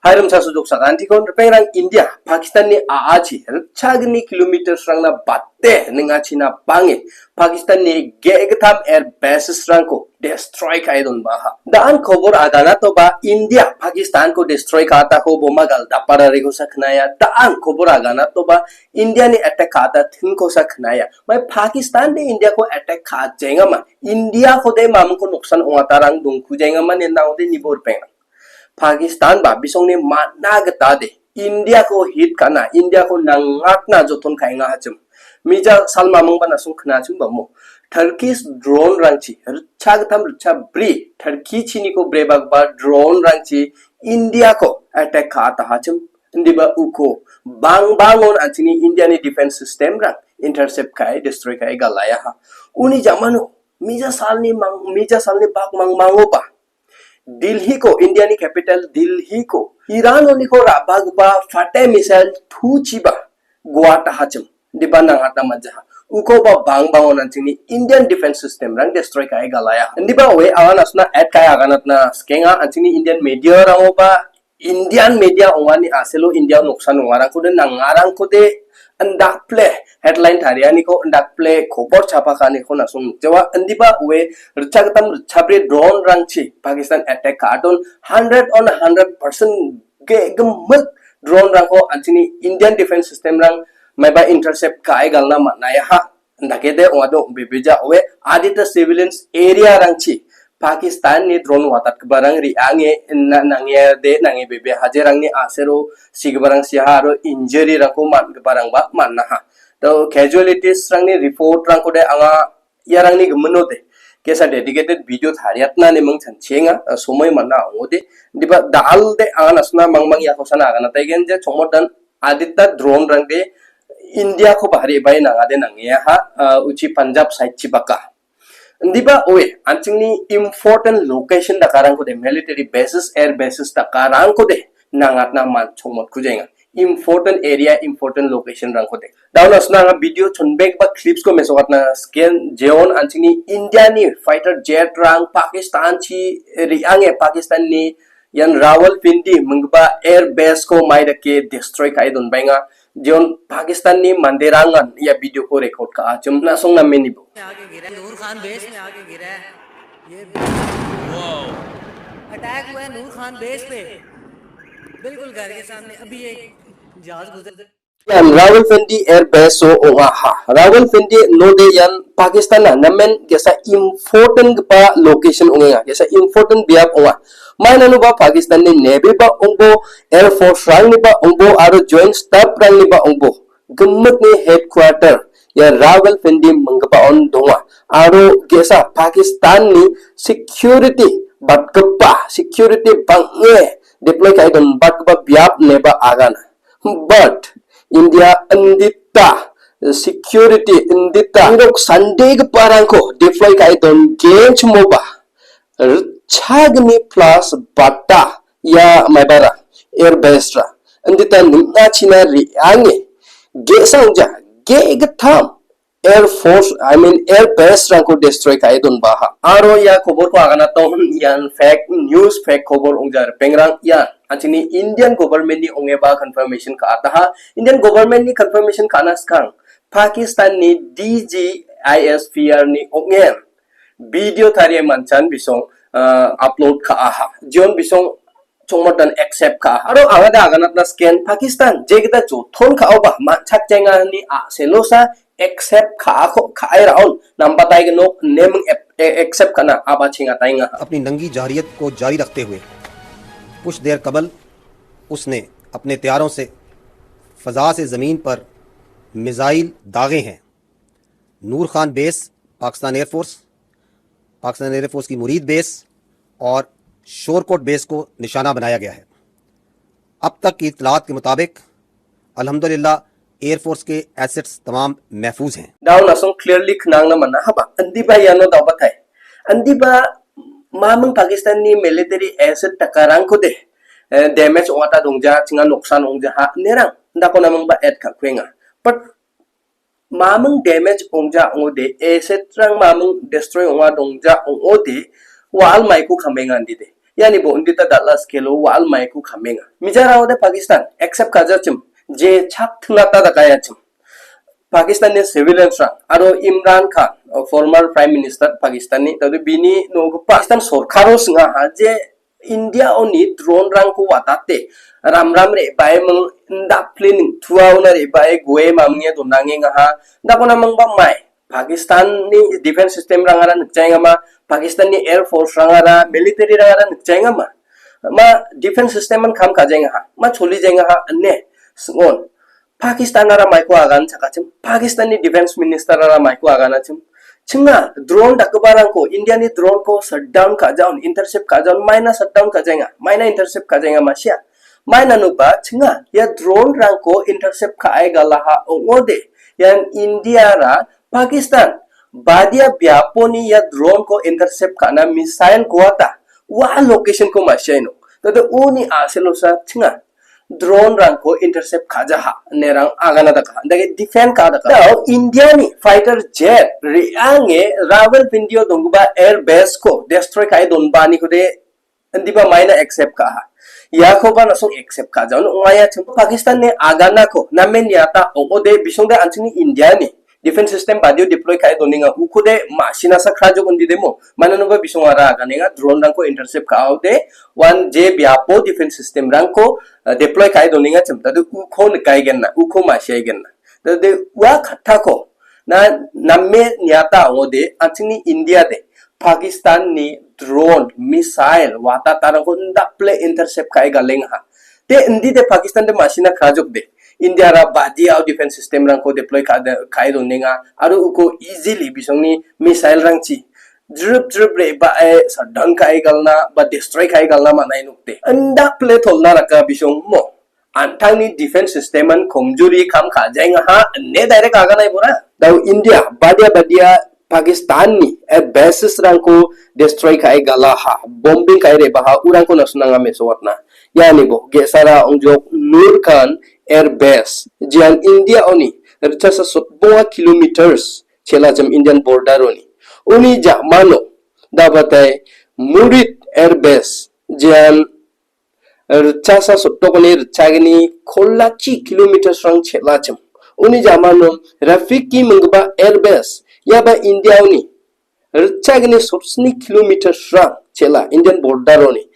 Hiram sa sujok sa kanti kon perang India Pakistan ni aachi chagni kilometer rangna batte ninga china pange Pakistan ni gegatam air bases rangko destroy kaidon baha daan kobor agana to ba India Pakistan ko destroy kata ko bomagal dapara rego saknaya daan kobor agana to ba India ni attack kata thin ko saknaya mai Pakistan de India ko attack kha jenga ma India ko de mam ko nuksan ongatarang dung kujenga man ne naw de nibor peng Pakistan ba bisong ni mana gata de India ko hit kana India ko nangat na joton kaenga hachum mija salma mong ba nasong khna chum ba mo Turkish drone rangchi rcha gatam rcha bri Turkey chini ko brebag ba drone rangchi India ko attack kata hachum ndiba uko bang bangon antini India ni defense system rang intercept kai destroy kai galaya ha uni jamano mija salni bak mango pa Delhi ko India ni capital Delhi ko iarangoniko rabagba fate missile thu chiba guata hachum dibana ngata majaha uko ba bang bangon antini Indian defense system rang destroy kai galaya ndiba we awanasna at kai aganat na skenga antini Indian media rango ba Indian media ongani aselo India nuksan ongarang ko de nangarang ko de andak play headline tarianiko andak play kobor chapakani ko nasong jawa andiba we rchagatam rchabre drone rangchi Pakistan attack carton 100 on 100% ge gemet drone rangko antini Indian defense system rang maiba intercept kai galna manaya ha ndakede ongado bebeja we adita civilians area rangchi Pakistan ni drone watat barang riange nangye de nangye bebe hajerang ni asero sigbarang siharo injury rangko man barang ba manna ha to casualties rang ni report rangko de anga yarang ni gmeno de kesa dedicated video thariatna ni mong chanchenga somoy manna ongode diba dal de anga nasna mangmang ya kosana agana taigen je chomodan adita drone rang de India ko bahari bai nangade nangye ha uchi Punjab side chibaka Ndiba oye, anjingni important location da karang ko de military bases, air bases da karang ko de nangat na man chomot kujenga. Important area, important location rang ko de. Daun asna nga video chonbek ba clips ko mesokat na scan jeon anjingni India ni fighter jet rang Pakistan chi riange Pakistan ni yan Rawalpindi mengba air base ko mai da ke destroy kai don benga. Jeon Pakistan ni manderangan ya video ko record ka achum na song na menibo आगे गिरा नूर Khan base में आगे गिरा है ये attack हुआ है नूर Khan base पे बिल्कुल घर के सामने अभी एक जहाज गुजर yan Rawalpindi air base so ha Rawalpindi no de yan Pakistan na namen gesa important pa location unga gesa important biap unga mana no ba Pakistan ni navy ba ongbo air force rang ni ba ongbo aro joint staff rang ni ba ongbo gummat ni headquarter ya Rawalpindi mangpa on donga aro gesa Pakistan ni security batkapa security bange deploy kai don batkapa biap neba agana but India andita security andita indok Sunday ke parangko deploy kai don gauge moba chagni plus bata ya maibara airbase ra andita nimna china ri ange ge sangja ge gatham air force air base rangko destroy kai don baha aro ya kobor ko agana to yan fake news fake kobor ongjar pengrang ya Actually, Indian government ni ongeba confirmation kaataha Indian government ni confirmation kanas kang Pakistan ni ceasefire ni ongen video tari manchan bisong upload kaaha John bisong chongmodan accept ka aro angade aganat na scan Pakistan jegda jothon kaoba manchak jenga ni a selosa accept ka ko khai raun nambatai no name accept kana aba chinga tainga अपनी नंगी जारियत को जारी रखते हुए कुछ देर कबल उसने अपने त्यारों से फ़ज़ा से ज़मीन पर मिज़ाइल दागे हैं नूर खान बेस पाकिस्तान एयरफोर्स की मुरीद बेस और शोरकोट बेस को निशाना बनाया गया है अब तक की इत्तलात के मुताबिक अल्हम्दुलिल्लाह एयरफोर्स के एसेट्स तमाम महफूज हैं दाउन असों क्लियरली खनांग ना मना हबा अंदीबा यानो दावत है अंदीबा mamang Pakistan ni military asset takarang ko de damage ongata dongja chinga noksan ongja ha nerang ndako namang ba et ka kwenga but mamang damage ongja ongode asset rang mamang destroy onga dongja ongode wal mai ko khamengan di de yani bo undita dalla skelo wal mai ku khamenga mijara ode Pakistan accept kajachim je chap thungata da kayachim Pakistani civilians aro Imran Khan former prime minister Pakistani tadu bini no Pakistan sorkaro singa ha je India oni drone rang ko watate ram re bai meng nda planning thuauna re bai goe mamnge do nangenga ha da kona meng ba mai Pakistan ni defense system rangara nukchainga ma Pakistan ni air force rangara military rangara nukchainga ma defense system man kham kajenga ha ma choli jenga ha ne ngon Pakistan ara mai ko agan chakachim Pakistan ni defense minister ara mai ko agan achim chinga drone dakbarang ko India ni drone ko shutdown ka jaun intercept ka jaun maina shutdown ka jenga maina intercept ka jenga ma sia maina no ba chinga ya drone rang ko intercept ka ai gala ha ongode yan India ra Pakistan badia biaponi ya drone ko intercept kana missile ko ata wa location ko masyaino tado uni aselo sa chinga drone rang ko intercept khaja ha nerang agana da ka dage defend ka da ka India ni fighter jet riange Ravel video dongba airbase ko destroy kai don bani ko de andiba maina accept ka ha ya ko ba nasong accept ka jaun ngaya chum Pakistan ne agana ko namen yata ode bisongda anchini India ni defense system badio deploy kai doninga ukude masina sa khajo undi demo mananoba bisongara aganenga drone rang ko intercept ka aude one je biapo defense system rang ko deploy kai doninga chimta de ukho ne kai genna ukho ma shai genna de wa khatha ko na namme nyata ode achini India de Pakistan ni drone missile wata tarang ko nda play intercept kai galenga te indi de Pakistan de masina khajok de India ra badia defense system rang ko deploy kai doninga aru ko easily bisongni missile rang chi drip re ba shutdown kai galna ba destroy kai galna manai nukte anda play tholna raka bisong mo antang ni defense system an komjuri kam kha jainga ha ne direct aga nai bora da India badia Pakistan ni bases rang ko destroy kai gala ha bombing kai re ba ha urang ko nasnanga me sowatna yani bo gesara ongjok Nur Khan Airbase jian India oni rchasa 12 kilometers chela jam Indian border oni uni jamano dabatai Murid Airbase jian rchasa sotokoni rchagini khollachi kilometers rang chela jam uni jamano Rafiki mungba Airbase yaba India oni rchagini 60 kilometers rang chela Indian border oni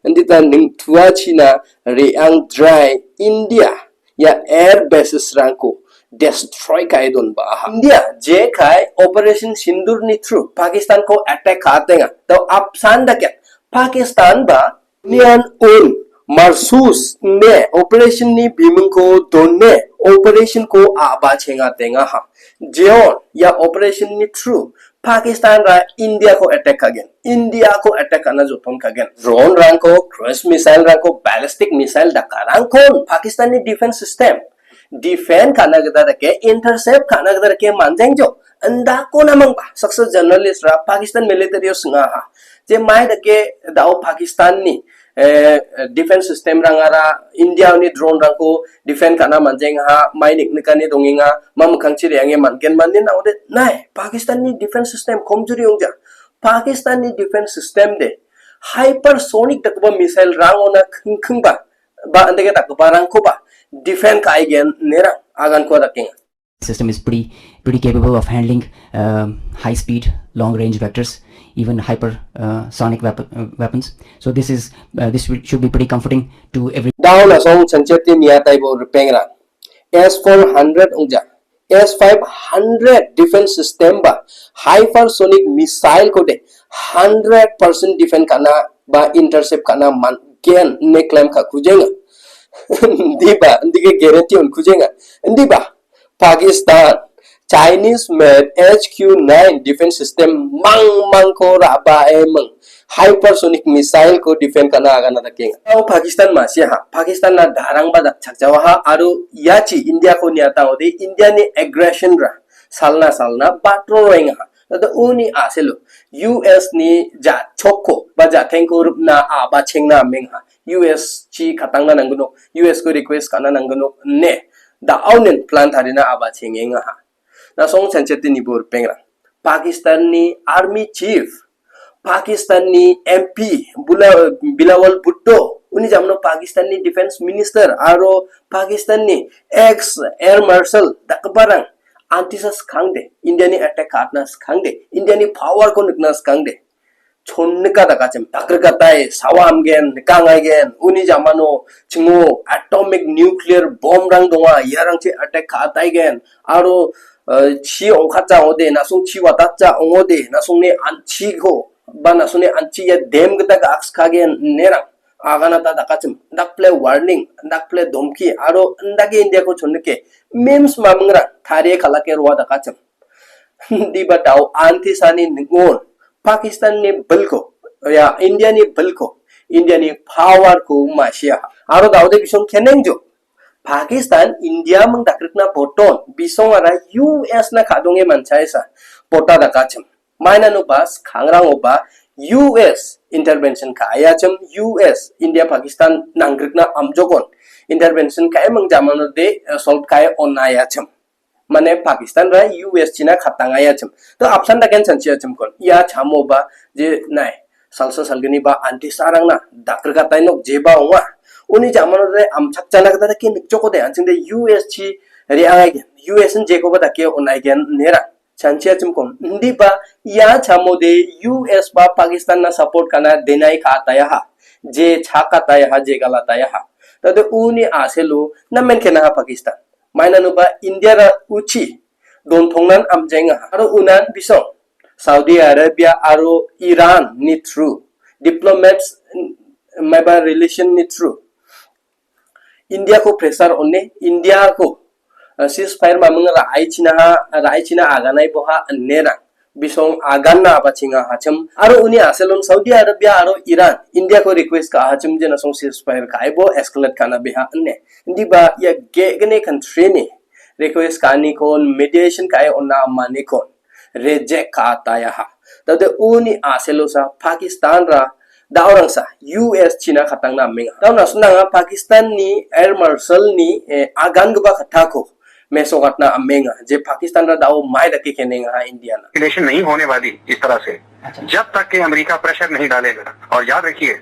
andita ning tua china reang dry India ya air bases rangko destroy kai don ba India je kai operation sindur ni through Pakistan ko attack kaatenga to apsan da kya Pakistan ba nian un marsus ne operation ni bimung ko donne operation ko aba chenga tenga ha jeon ya operation ni through Pakistan ra India ko attack again India ko attack ana joton again drone rang ko cruise missile rang ko ballistic missile da karang ko Pakistani defense system defend kana gada ke intercept kana gada ke manjeng jo anda ko namang ba success journalist ra Pakistan military singa ha je mai da ke dao Pakistan ni defense system rangara India ni drone rang ko defend kana manjeng ha mai nik nikani donginga mam khangchi reange manken manin na ode nai Pakistan ni defense system komjuri ongja Pakistan ni defense system de hypersonic takba missile rang ona khing ba andege takba rang ko ba defend ka again nera agan ko raking system is pretty capable of handling high speed long range vectors, even hypersonic weapons. So this should be pretty comforting to every down as on sancheti niya taibo pengra S400 ongja S500 defense system ba hypersonic missile ko de 100% defend kana ba intercept kana man gen ne claim ka kujenga ndiba ndige guarantee on kujenga ndiba Pakistan Chinese made HQ9 defense system mang ko raba emang hypersonic missile ko defend kana agana daking au Pakistan masih ha Pakistan na darang ba dak chakjawa ha aru yachi India ko niata ode India ni aggression ra salna batro roinga da uni aselo US ni ja chokko ba ja thanko rupna aba chengna mengha US chi khatangna nangno US ko request kana nangno ne da aunen plan tharina aba chengenga ha na song sancheti ni bor pengra Pakistan ni army chief Pakistani MP Bilawal Bhutto uni jamno Pakistani Defense Minister aro Pakistani ex Air Marshal dakbarang antisa khangde Indiani attack katna khangde Indiani power ko nikna khangde chonka dakachem takrkatai sawamgen kangagen uni jamano chingo atomic nuclear bomb rang donga yarangche attack kataigen aro chi ongkhacha ode nasung chi watacha ongode nasungni anchi go ba nasungni anchi ya dem gda aks khagen nerang agana ta dakachem dak play warning dak play domki aro ndage india ko chonke memes mamungra thare khalake ruwa dakachem di batao antisani ngon Pakistan ni belko ya India ni belko India ni power ko masia aro daude bisong kenengjo Pakistan India mang dakrikna boton bisong ara US na khadonge manchaisa pota dakachem maina no bas khangrang oba US intervention ka ayachem US India Pakistan nangrikna amjogon intervention ka mang jamano de solve ka onayachem mane Pakistan ra US China khatanga ya chim to option da ken chanchi chim kon ya chamo ba je nai salsa salgini ba anti sarang na dakr ka tai nok je ba wa uni jamano re am chakchana ka da ke choko de anching de US chi ri ai gen US n je ko ba da ke onai gen nera chanchi chim kon ndi ba ya chamo de US ba Pakistan na support kana denai ka ta ya ha je chaka ta ya ha je gala ta ya ha to de uni aselu na men ke na Pakistan maina nuba India ra uchi don thongnan amjenga aro unan bisong Saudi Arabia aro Iran ni through diplomats maba relation ni through India ko pressure onne India ko ceasefire mamang rai china aganai boha nera bisong aganna abachinga hacham aro uni aselon Saudi Arabia aro Iran India ko request ka hacham jena song ceasefire kaibo escalate kana beha anne ndi ba ya gegne country ni request kani kon mediation kai onna mani kon reject ka taya ha tade uni aselo sa Pakistan ra daurang sa US China khatang na menga dauna sunanga Pakistan ni Air Marshal ni agang ba khatha ko मेसोगटना अमेंगा जे पाकिस्तान रा दाओ my दके केनेगा India ना relation नहीं होने वाली इस तरह से जब तक कि अमेरिका प्रेशर नहीं डालेगा और याद रखिए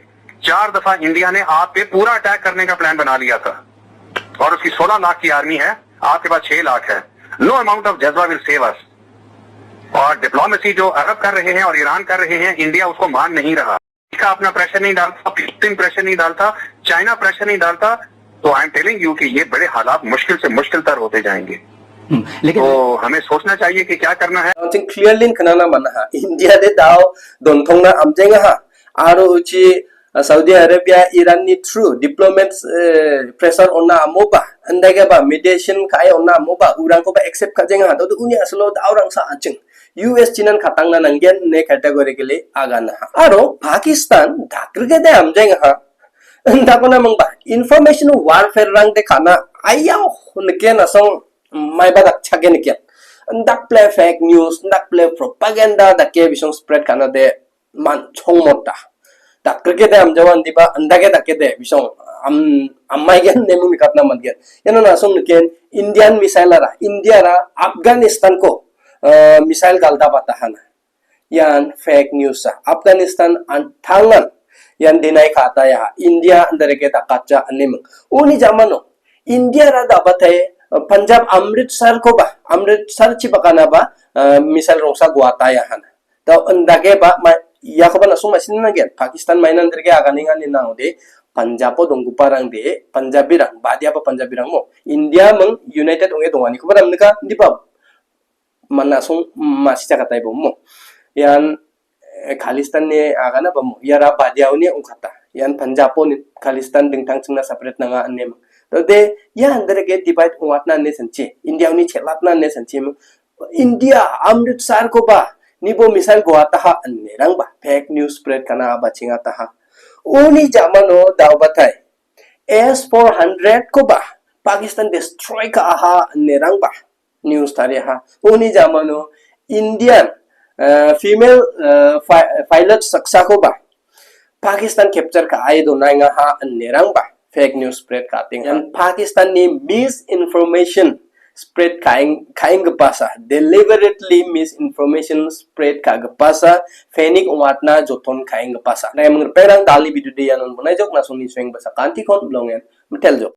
4 दफा इंडिया ने आप पे पूरा अटैक करने का प्लान बना लिया था और उसकी 16 लाख की आर्मी है आपके पास 6 लाख है नो अमाउंट ऑफ जज्बा विल सेव अस और डिप्लोमेसी जो अरब कर रहे हैं और ईरान कर रहे हैं इंडिया उसको मान नहीं रहा इसका अपना प्रेशर नहीं डालता फिलिस्तीन प्रेशर नहीं डालता चाइना प्रेशर नहीं डालता तो आई एम टेलिंग यू कि ये बड़े हालात मुश्किल से मुश्किल तर होते जाएंगे लेकिन तो हमें सोचना चाहिए कि क्या करना है क्लियरली खनाना मना हा इंडिया दे दाओ दोनथोंना अमजेंगा हा आरो उची Saudi Arabia Iran ni through diplomats pressure onna amoba andage ba mediation kai onna amoba urang ko ba accept ka jenga to unia aslo daurang sa aching US Chinan khatang na nanggen ne categorically agana ha aro Pakistan dakrge de amjenga ha ndakona mangba information warfare rang de khana ayaw nken asong mai ba dak chage nken ndak play fake news ndak play propaganda da ke bisong spread kana de man chongmota dakrge de amjawan diba andage da ke de bisong ammai gen nemu mikatna mandgen yana na asong nken Indian missile ra India ra Afghanistan ko missile galda patahana yan fake news sa Afghanistan antangan yan dinay kata ya India andare ke takacha anim uni jamano India ra dabatay Punjab Amritsar ko ba Amritsar chibakana ba misal rongsa guata ya hana to andage ba ya ko ba nasung masin na gen Pakistan mainan derge aganingan ni naude Punjab po donggu parang de Punjabirang badia pa Punjabirang mo India mang United onge dongani ko ba namnika di ba manasung masih katay mo yan Khalistan ni agana ba mo yara badiaw ni ungkata yan Punjab ni Khalistan dingtang chungna separate na nga anem to de yan derege divide ungat na ne sanchi India ni chelat na ne sanchi India Amritsar ko ba nibo misal goata ha anerang ba fake news spread kana ba chingata ha uni jamano daw batay S400 ko ba Pakistan destroy ka ha anerang ba news tari ha uni jamano Indian female pilot saksa ko ba Pakistan capture ka ay do na nga ha anerang ba fake news spread ka ting yan Pakistan ni misinformation spread kagipasa, deliberately misinformation spread kagipasa, fenik umatna joton kagipasa. Nah, yang mengerperang dali bidu dia non bunai jok nasong ni swing basa kanti kon ulongen metel jok.